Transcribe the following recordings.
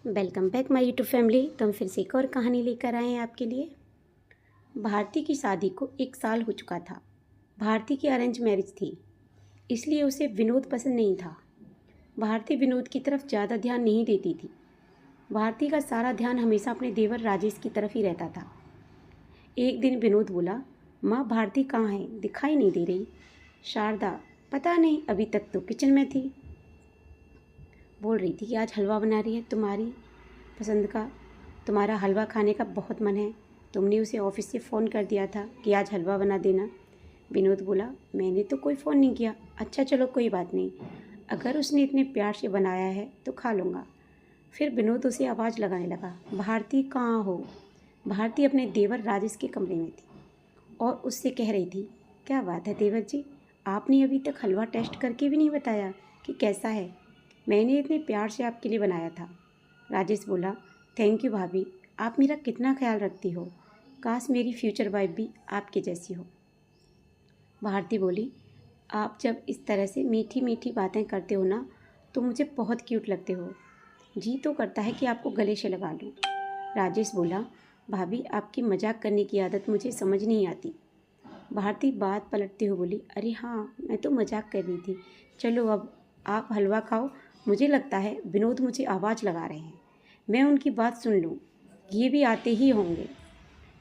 Welcome back my YouTube family. तो हम फिर से एक और कहानी लेकर आए हैं आपके लिए। भारती की शादी को 1 साल हो चुका था। भारती की अरेंज मैरिज थी, इसलिए उसे विनोद पसंद नहीं था। भारती विनोद की तरफ ज़्यादा ध्यान नहीं देती थी। भारती का सारा ध्यान हमेशा अपने देवर राजेश की तरफ ही रहता था। एक दिन विनोद बोला, माँ भारती कहाँ है, दिखाई नहीं दे रही। शारदा, पता नहीं, अभी तक तो किचन में थी। बोल रही थी कि आज हलवा बना रही है तुम्हारी पसंद का, तुम्हारा हलवा खाने का बहुत मन है। तुमने उसे ऑफिस से फ़ोन कर दिया था कि आज हलवा बना देना। विनोद बोला, मैंने तो कोई फ़ोन नहीं किया। अच्छा चलो कोई बात नहीं, अगर उसने इतने प्यार से बनाया है तो खा लूँगा। फिर विनोद उसे आवाज़ लगाने लगा, भारती कहाँ हो। भारती अपने देवर राजेश के कमरे में थी और उससे कह रही थी, क्या बात है देवर जी, आपने अभी तक हलवा टेस्ट करके भी नहीं बताया कि कैसा है। मैंने इतने प्यार से आपके लिए बनाया था। राजेश बोला, थैंक यू भाभी, आप मेरा कितना ख्याल रखती हो। काश मेरी फ्यूचर वाइफ भी आपके जैसी हो। भारती बोली, आप जब इस तरह से मीठी मीठी बातें करते हो ना तो मुझे बहुत क्यूट लगते हो। जी तो करता है कि आपको गले से लगा लूँ। राजेश बोला, भाभी आपकी मजाक करने की आदत मुझे समझ नहीं आती। भारती बात पलटते हुए बोली, अरे हाँ, मैं तो मजाक कर रही थी। चलो अब आप हलवा खाओ। मुझे लगता है विनोद मुझे आवाज़ लगा रहे हैं, मैं उनकी बात सुन लूँ। ये भी आते ही होंगे।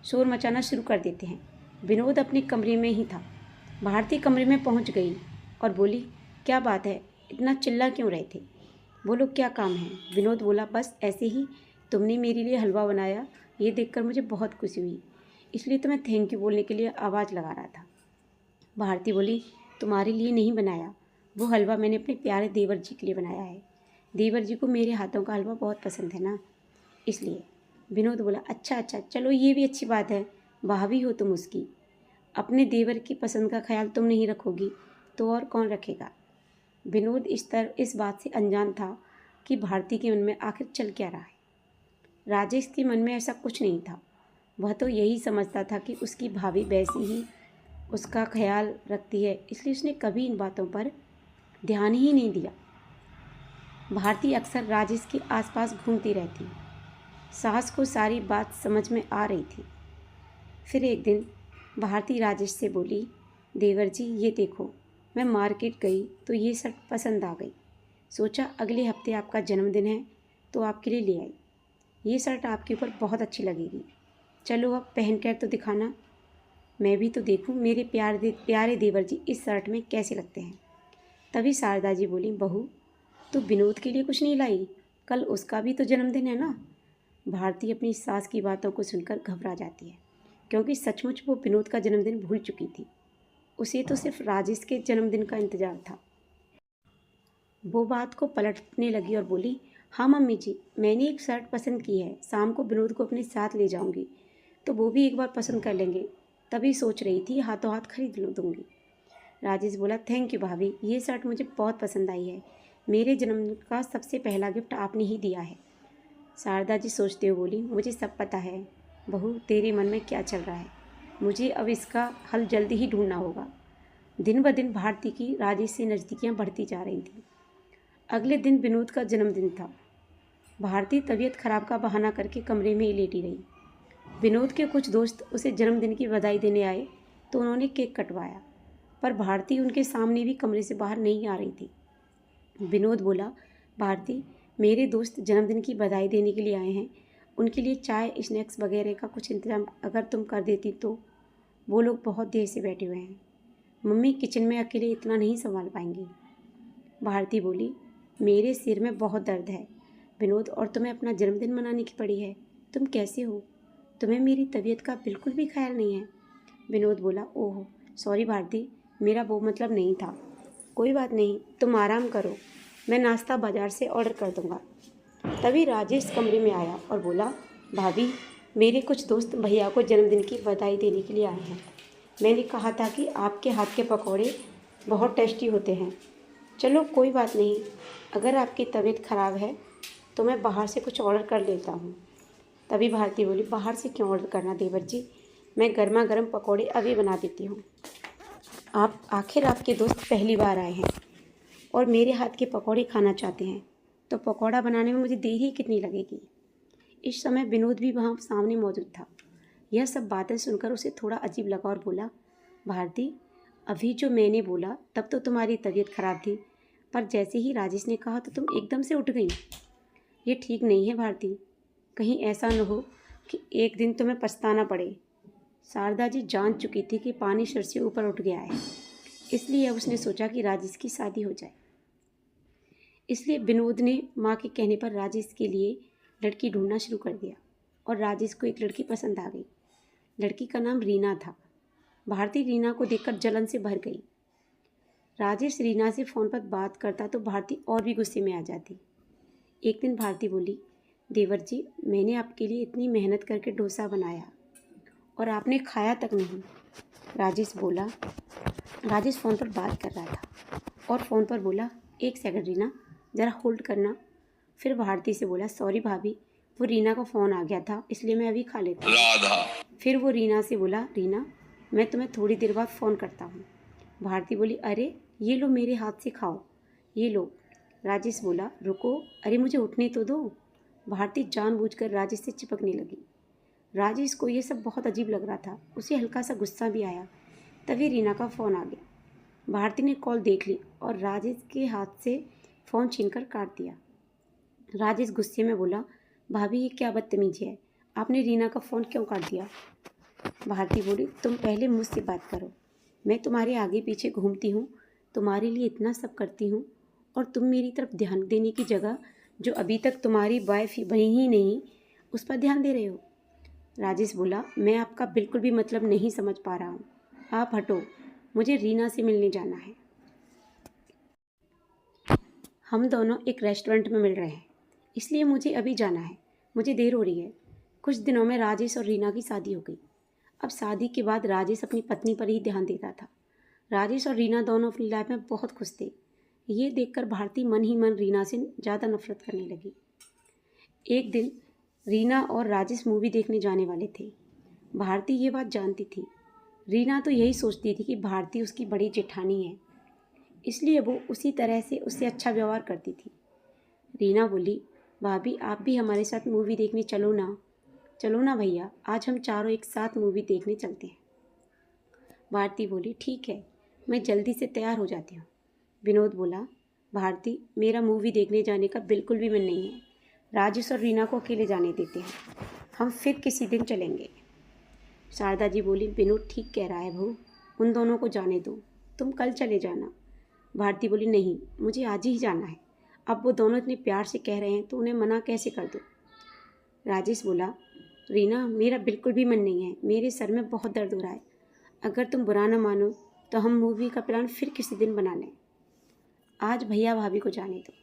शोर मचाना शुरू कर देते हैं। विनोद अपने कमरे में ही था। भारती कमरे में पहुंच गई और बोली, क्या बात है, इतना चिल्ला क्यों रहे थे। बोलो क्या काम है। विनोद बोला, बस ऐसे ही, तुमने मेरे लिए हलवा बनाया, ये देखकर मुझे बहुत खुशी हुई, इसलिए तो मैं थैंक यू बोलने के लिए आवाज़ लगा रहा था। भारती बोली, तुम्हारे लिए नहीं बनाया, वो हलवा मैंने अपने प्यारे देवर जी के लिए बनाया है। देवर जी को मेरे हाथों का हलवा बहुत पसंद है ना, इसलिए। विनोद बोला, अच्छा अच्छा, चलो ये भी अच्छी बात है, भाभी हो तुम उसकी। अपने देवर की पसंद का ख्याल तुम नहीं रखोगी तो और कौन रखेगा। विनोद इस बात से अनजान था कि भारती के मन में आखिर चल क्या रहा है। राजेश के मन में ऐसा कुछ नहीं था। वह तो यही समझता था कि उसकी भाभी वैसी ही उसका ख्याल रखती है, इसलिए उसने कभी इन बातों पर ध्यान ही नहीं दिया। भारती अक्सर राजेश के आसपास घूमती रहती। सास को सारी बात समझ में आ रही थी। फिर एक दिन भारती राजेश से बोली, देवर जी ये देखो, मैं मार्केट गई तो ये शर्ट पसंद आ गई। सोचा अगले हफ्ते आपका जन्मदिन है तो आपके लिए ले आई। ये शर्ट आपके ऊपर बहुत अच्छी लगेगी। चलो अब पहन कर तो दिखाना, मैं भी तो देखूं मेरे प्यारे देवर जी इस शर्ट में कैसे लगते हैं। तभी शारदा जी बोली, बहू तू विनोद के लिए कुछ नहीं लाई, कल उसका भी तो जन्मदिन है ना। भारती अपनी सास की बातों को सुनकर घबरा जाती है, क्योंकि सचमुच वो विनोद का जन्मदिन भूल चुकी थी। उसे तो सिर्फ राजेश के जन्मदिन का इंतजार था। वो बात को पलटने लगी और बोली, हाँ मम्मी जी, मैंने एक शर्ट पसंद की है, शाम को विनोद को अपने साथ ले जाऊंगी तो वो भी एक बार पसंद कर लेंगे। तभी सोच रही थी हाथों हाथ खरीद लो दूंगी। राजेश बोला, थैंक यू भाभी, ये शर्ट मुझे बहुत पसंद आई है। मेरे जन्मदिन का सबसे पहला गिफ्ट आपने ही दिया है। शारदा जी सोचते हुए बोली, मुझे सब पता है बहू, तेरे मन में क्या चल रहा है। मुझे अब इसका हल जल्दी ही ढूंढना होगा। दिन ब दिन भारती की राजेश से नज़दीकियाँ बढ़ती जा रही थी। अगले दिन विनोद का जन्मदिन था। भारती तबीयत खराब का बहाना करके कमरे में ही लेटी रही। विनोद के कुछ दोस्त उसे जन्मदिन की बधाई देने आए तो उन्होंने केक कटवाया, पर भारती उनके सामने भी कमरे से बाहर नहीं आ रही थी। विनोद बोला, भारती मेरे दोस्त जन्मदिन की बधाई देने के लिए आए हैं, उनके लिए चाय स्नैक्स वगैरह का कुछ इंतजाम अगर तुम कर देती तो। वो लोग बहुत देर से बैठे हुए हैं, मम्मी किचन में अकेले इतना नहीं संभाल पाएंगी। भारती बोली, मेरे सिर में बहुत दर्द है विनोद, और तुम्हें अपना जन्मदिन मनाने की पड़ी है। तुम कैसे हो, तुम्हें मेरी तबीयत का बिल्कुल भी ख्याल नहीं है। विनोद बोला, ओह सॉरी भारती, मेरा वो मतलब नहीं था। कोई बात नहीं, तुम आराम करो, मैं नाश्ता बाज़ार से ऑर्डर कर दूँगा। तभी राजेश कमरे में आया और बोला, भाभी मेरे कुछ दोस्त भैया को जन्मदिन की बधाई देने के लिए आए हैं। मैंने कहा था कि आपके हाथ के पकौड़े बहुत टेस्टी होते हैं। चलो कोई बात नहीं, अगर आपकी तबीयत ख़राब है तो मैं बाहर से कुछ ऑर्डर कर लेता हूँ। तभी भारती बोली, बाहर से क्यों ऑर्डर करना देवर जी, मैं गर्मा गर्म पकौड़े अभी बना देती हूँ। आपके दोस्त पहली बार आए हैं और मेरे हाथ के पकौड़े खाना चाहते हैं। तो पकौड़ा बनाने में मुझे देर ही कितनी लगेगी। इस समय विनोद भी वहाँ सामने मौजूद था। यह सब बातें सुनकर उसे थोड़ा अजीब लगा और बोला, भारती, अभी जो मैंने बोला तब तो तुम्हारी तबीयत खराब थी, पर जैसे ही राजेश ने कहा तो तुम एकदम से उठ गई। ये ठीक नहीं है भारती, कहीं ऐसा न हो कि एक दिन तुम्हें पछताना पड़े। शारदा जी जान चुकी थी कि पानी सिर से ऊपर उठ गया है, इसलिए अब उसने सोचा कि राजेश की शादी हो जाए। इसलिए विनोद ने माँ के कहने पर राजेश के लिए लड़की ढूंढना शुरू कर दिया और राजेश को एक लड़की पसंद आ गई। लड़की का नाम रीना था। भारती रीना को देखकर जलन से भर गई। राजेश रीना से फ़ोन पर बात करता तो भारती और भी गुस्से में आ जाती। एक दिन भारती बोली, देवर जी, मैंने आपके लिए इतनी मेहनत करके डोसा बनाया और आपने खाया तक नहीं। राजेश बोला। राजेश फ़ोन पर बात कर रहा था और फ़ोन पर बोला, एक सेकंड रीना, ज़रा होल्ड करना। फिर भारती से बोला, सॉरी भाभी, वो रीना का फ़ोन आ गया था, इसलिए मैं अभी खा लेता हूँ। राधा। फिर वो रीना से बोला, रीना, मैं तुम्हें थोड़ी देर बाद फ़ोन करता हूँ। भारती बोली, अरे ये लो मेरे हाथ से खाओ, ये लो। राजेश बोला, रुको, अरे मुझे उठने तो दो। भारती जानबूझकर राजेश से चिपकने लगी। राजेश को ये सब बहुत अजीब लग रहा था। उसे हल्का सा गुस्सा भी आया। तभी रीना का फ़ोन आ गया। भारती ने कॉल देख ली और राजेश के हाथ से फ़ोन छीनकर काट दिया। राजेश गुस्से में बोला, भाभी ये क्या बदतमीजी है, आपने रीना का फ़ोन क्यों काट दिया? भारती बोली, तुम पहले मुझसे बात करो, मैं तुम्हारे आगे पीछे घूमती हूँ, तुम्हारे लिए इतना सब करती हूँ और तुम मेरी तरफ ध्यान देने की जगह जो अभी तक तुम्हारी वाइफ बनी ही नहीं उस पर ध्यान दे रहे हो। राजेश बोला, मैं आपका बिल्कुल भी मतलब नहीं समझ पा रहा हूँ, आप हटो, मुझे रीना से मिलने जाना है। हम दोनों एक रेस्टोरेंट में मिल रहे हैं, इसलिए मुझे अभी जाना है, मुझे देर हो रही है। कुछ दिनों में राजेश और रीना की शादी हो गई। अब शादी के बाद राजेश अपनी पत्नी पर ही ध्यान देता था। राजेश और रीना दोनों अपनी लाइफ में बहुत खुश थे। ये देखकर भारती मन ही मन रीना से ज़्यादा नफरत करने लगी। एक दिन रीना और राजेश मूवी देखने जाने वाले थे। भारती ये बात जानती थी। रीना तो यही सोचती थी कि भारती उसकी बड़ी जेठानी है, इसलिए वो उसी तरह से उससे अच्छा व्यवहार करती थी। रीना बोली, भाभी आप भी हमारे साथ मूवी देखने चलो ना। चलो ना भैया, आज हम चारों एक साथ मूवी देखने चलते हैं। भारती बोली, ठीक है, मैं जल्दी से तैयार हो जाती हूँ। विनोद बोला, भारती, मेरा मूवी देखने जाने का बिल्कुल भी मन नहीं है, राजेश और रीना को अकेले जाने देते हैं, हम फिर किसी दिन चलेंगे। शारदा जी बोली, विनोद ठीक कह रहा है बहू, उन दोनों को जाने दो, तुम कल चले जाना। भारती बोली, नहीं, मुझे आज ही जाना है, अब वो दोनों इतने प्यार से कह रहे हैं तो उन्हें मना कैसे कर दो। राजेश बोला, रीना, मेरा बिल्कुल भी मन नहीं है, मेरे सर में बहुत दर्द हो रहा है, अगर तुम बुरा ना मानो तो हम मूवी का प्लान फिर किसी दिन बना लें, आज भैया भाभी को जाने दो।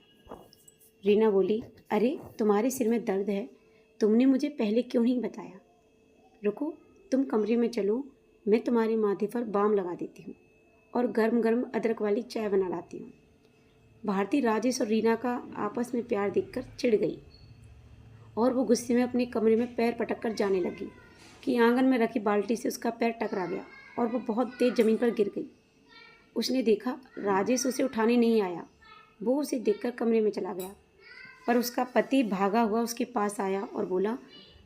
रीना बोली, अरे तुम्हारे सिर में दर्द है, तुमने मुझे पहले क्यों नहीं बताया? रुको, तुम कमरे में चलो, मैं तुम्हारे माथे पर बाम लगा देती हूँ और गर्म गर्म अदरक वाली चाय बना लाती हूँ। भारती राजेश और रीना का आपस में प्यार देखकर चिढ़ गई और वो गुस्से में अपने कमरे में पैर पटक कर जाने लगी कि आंगन में रखी बाल्टी से उसका पैर टकरा गया और वो बहुत तेज ज़मीन पर गिर गई। उसने देखा राजेश उसे उठाने नहीं आया। वो उसे देखकर कमरे में चला गया, पर उसका पति भागा हुआ उसके पास आया और बोला,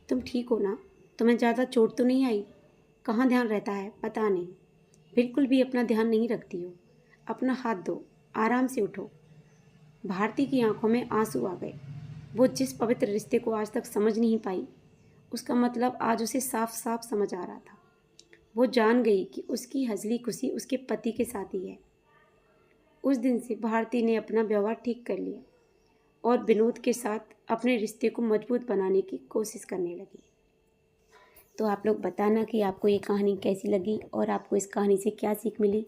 तुम ठीक हो ना? तुम्हें ज़्यादा चोट तो नहीं आई? कहाँ ध्यान रहता है पता नहीं, बिल्कुल भी अपना ध्यान नहीं रखती हो, अपना हाथ दो, आराम से उठो। भारती की आंखों में आंसू आ गए। वो जिस पवित्र रिश्ते को आज तक समझ नहीं पाई, उसका मतलब आज उसे साफ साफ समझ आ रहा था। वो जान गई कि उसकी हंसली खुशी उसके पति के साथ ही है। उस दिन से भारती ने अपना व्यवहार ठीक कर लिया और विनोद के साथ अपने रिश्ते को मजबूत बनाने की कोशिश करने लगी। तो आप लोग बताना कि आपको ये कहानी कैसी लगी और आपको इस कहानी से क्या सीख मिली।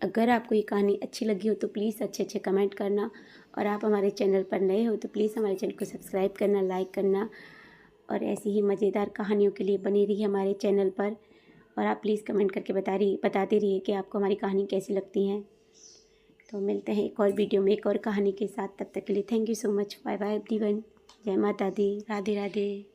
अगर आपको ये कहानी अच्छी लगी हो तो प्लीज़ अच्छे अच्छे कमेंट करना, और आप हमारे चैनल पर नए हो तो प्लीज़ हमारे चैनल को सब्सक्राइब करना, लाइक करना, और ऐसी ही मज़ेदार कहानियों के लिए बनी रहिए हमारे चैनल पर। और आप प्लीज़ कमेंट करके बताते रहिए कि आपको हमारी कहानी कैसी लगती हैं। तो मिलते हैं एक और वीडियो में एक और कहानी के साथ, तब तक के लिए thank you so much, bye bye everyone, जय माता दी, राधे राधे।